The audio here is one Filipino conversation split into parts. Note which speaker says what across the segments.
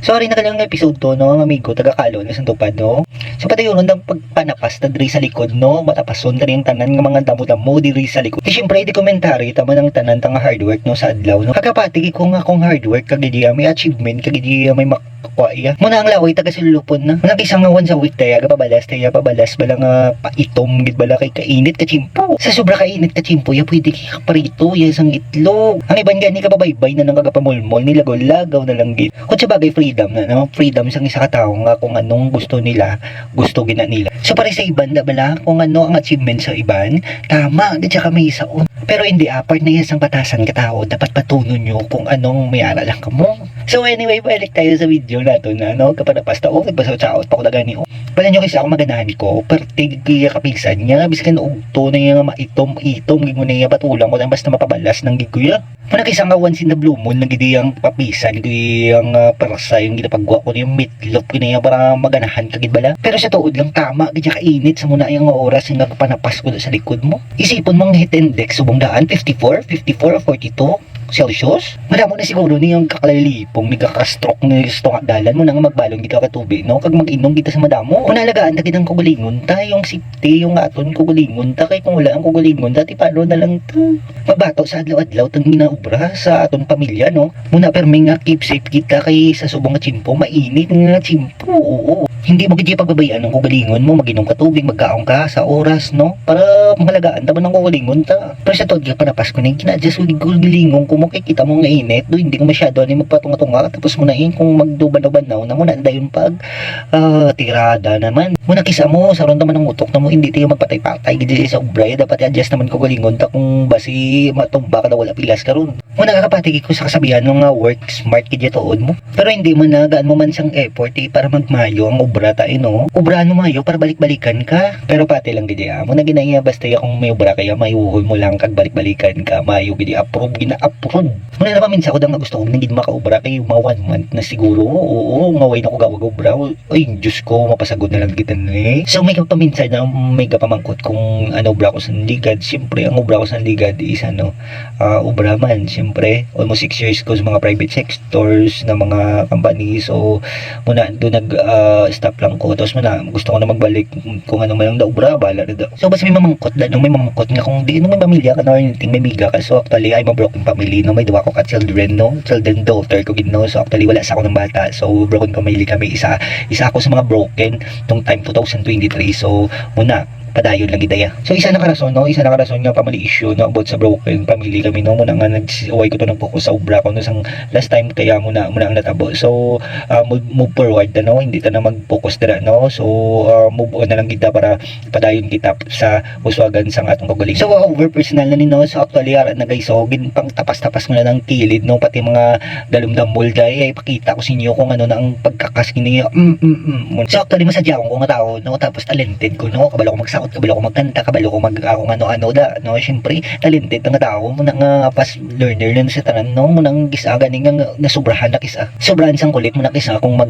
Speaker 1: Sorry na kalang episode to, no, amigo, taga-Kalo, na tupad, no. So, pati yun, ang pagpanapas na diri sa likod, no, matapason na rin tanan ng mga damo-damo diri sa likod. Di syempre, di komentary, tama ng tanan tanga hard work, no, sa adlaw, no. Kakapati, kung akong hard work, kagidi may achievement, kagidi may makukuha, iya. Muna ang laway, taga-sulupon na. Muna kisang nga once a week, tayo, pabalas, balang paitom, gid bala kay kainit, kachimpo. Sa sobra kainit, kachimpo, ya, pwede kaparito, ya, isang itlog. Ang iban gani, kababaybay na nang kagapamulmol, nilagaw-lagaw na lang gid. Kung sa bagay, freedom na, no? Freedom sa isang katao nga kung anong gusto nila, gusto gina nila. So para sa iban na bala, kung ano ang achievement sa iban, tama, di siya kami isaon. Pero hindi, part na isang batasan katao, dapat patunon nyo kung anong may aral lang kamo. So anyway, balik tayo sa video nato na, no? Kapag napasta, okay, basa-chaot pa ko na gani, pala nyo kasi ako maganahan ko, pertig kaya kapisan niya, biskan ugto na yung maitom-itom, gigo na yung patulang ko na basta mapabalas ng gigoya. Mana kisang nga once in the blue moon, nagidiyang papisan, giyang parsa, yung ginapagwa ko yung meatloaf, ginaya para maganahan kagid bala. Pero sa tuod lang tama, gidya kainit sa muna yung oras yung panapas ko sa likod mo. Isipon mong heat index, subong daan, 54, 54, 42, Celsius. Madamo na siguro niyang kakalalipong, may kakastroke na gusto nga dalan mo nang magbalong kita katubig, no? Kag mag-inom kita sa madamo. Kung nalagaan ta kitang kugulingon ta, yung safety, yung aton kugulingon ta, kay kung wala ang kugulingon dati paano na lang ta. Magbato sa adlaw-adlaw tang ginaubra sa aton pamilya, no? Muna permi nga keep safe kita kay sa subong nga chimpo, mainit nga chimpo, oo. Hindi mo gid pagbabayaan ng kugalingon mo, mag-inom ka tubig, magkaon ka sa oras, no? Para mahalagaan ta man ng kugalingon ta. Pero sa tod gyud panapas ko na kina-adjust ko kugalingon ko mo kay kita mo nga init, do hindi ko masyado ani magpatunga-tunga tapos mo na kung magduban-duban na mo na dayon pag tirada naman. Muna kisa mo sa ron naman ng utok na mo hindi tayo magpatay-patay gid sa ubray, dapat i-adjust naman kugalingon ta kung basi matumba ka na wala pilas karon. Muna kakapatigi ko sa kasabihan nga work smart gid tuod mo. Pero hindi man na gaan mo man sang effort para magmayo ang ubra ta no. Ubrahan mo mayo para balik-balikan ka. Pero pati lang gid mo na ginaya basta kung may ubra kaya mayuhol mo lang kag balik-balikan ka, mayo gid approve gina-approve. Muna na paminsa ko nga gusto ko nagid makaubra kay mga 1 month na siguro. Oo, ngaway na ko gawag ubra. Ay, Diyos ko, mapasagod na lang kita ni. So may paminsa na may kapamangkot kung ano ubra ko sa ligad. Siyempre ang ubra ko sa ligad is ubra man. Siyempre, almost 6 years ko sa mga private sectors na mga company. So muna doon nag-stop lang ko. Tapos muna gusto ko na magbalik kung ano man lang daw ubra, bala na daw. So basta may mamangkot na, may mamangkot nga kung di, may pamilya ka na or anything, may biga ka. So actually, I'm a broken family, no? May duwa ko ka children, no? Children daughter ko gid, no? So actually, wala sa ako ng bata. So broken family kami. Isa ako sa mga broken nung time 2023. So muna padayon lang gidaya. So isa na karason, no? Isa na karason nga family issue, no? About sa broken family kami, no? Muna nga nag-away ko to ng focus sa ubra ko no sang last time kaya muna ang natabo. So move forward no? Hindi ta na mag-focus dira, no? So move on na lang kita para padayon kita sa uswagan sang atong kagaling. So over personal na ni, no? So actually ara na guys, so pang tapas-tapas mo na ng kilid, no? Pati mga dalumdamol dai ay pakita ko sa inyo kung ano na ang pagkakas kini. So actually masadya ko nga tao, no? Tapos talented ko, no? Kabalo ko magsakot, kabalo ko magkanta, kabalo ko kung ano-ano da, no? Syempre talented nga tao mo nang fast learner lang sa tanan, no? Mo nang gisa gani nga nasubrahan na kisa. Sobrahan sang kulit mo na kisa kung mag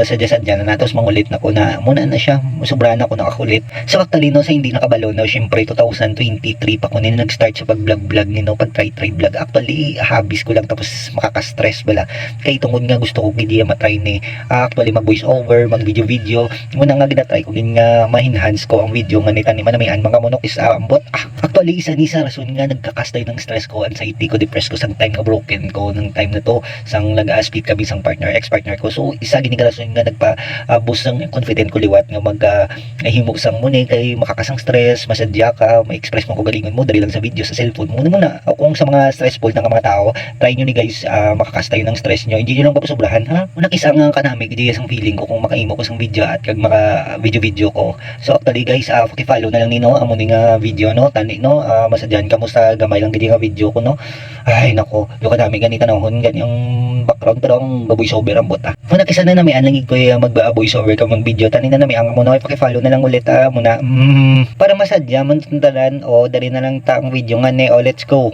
Speaker 1: sadya-sadya na tapos mangulit na ko na muna na siya. Sobrahan ako nakakulit. So actually, no, sa hindi nakabalo, no? Syempre 2023 pa ko nila nag-start sa pag-vlog, no? Pag-try vlog. Actually, hobbies ko lang tapos makaka-stress bala. Kay tungod nga gusto ko gid matry ni actually mag-voice over, mag-video. Muna nga ginatry ko din nga ma-enhance ko ang video nga ni taniman na may mga monok is ambot. Actually, isa ni sa rason nga nagkakastay ng stress ko, anxiety ko, depressed ko sang time nga broken ko ng time na to sang nag-split kami sang ex-partner ko. So isa gini ka rason nga nagpa-boost sang confident ko liwat nga himog sang mo ni kay makakasang stress, masadya ka, ma-express mo ko galingon mo dali lang sa video sa cellphone mo. Muna kung sa mga stressful na mga tao, try nyo ni guys makakastay ng stress nyo. Hindi nyo lang papasobrahan, ha? Muna isa nga kanami gidi sang feeling ko kung makaimo ko sang video at kag maka video ko. So actually guys, follow na lang nino amo ni nga video, no? Tani, no? Masadyan ka mo sa gamay lang gidi nga video ko, no? Ay nako, yo kadami ganita nahon ganyang background pero ang voice over ang buta. Muna kisa na nami anlang ko mag voice over ka mag video tani na nami ang mo na paki-follow na lang ulit muna para masadya man tuntalan o dali na lang ta ang video nga ni. Let's go.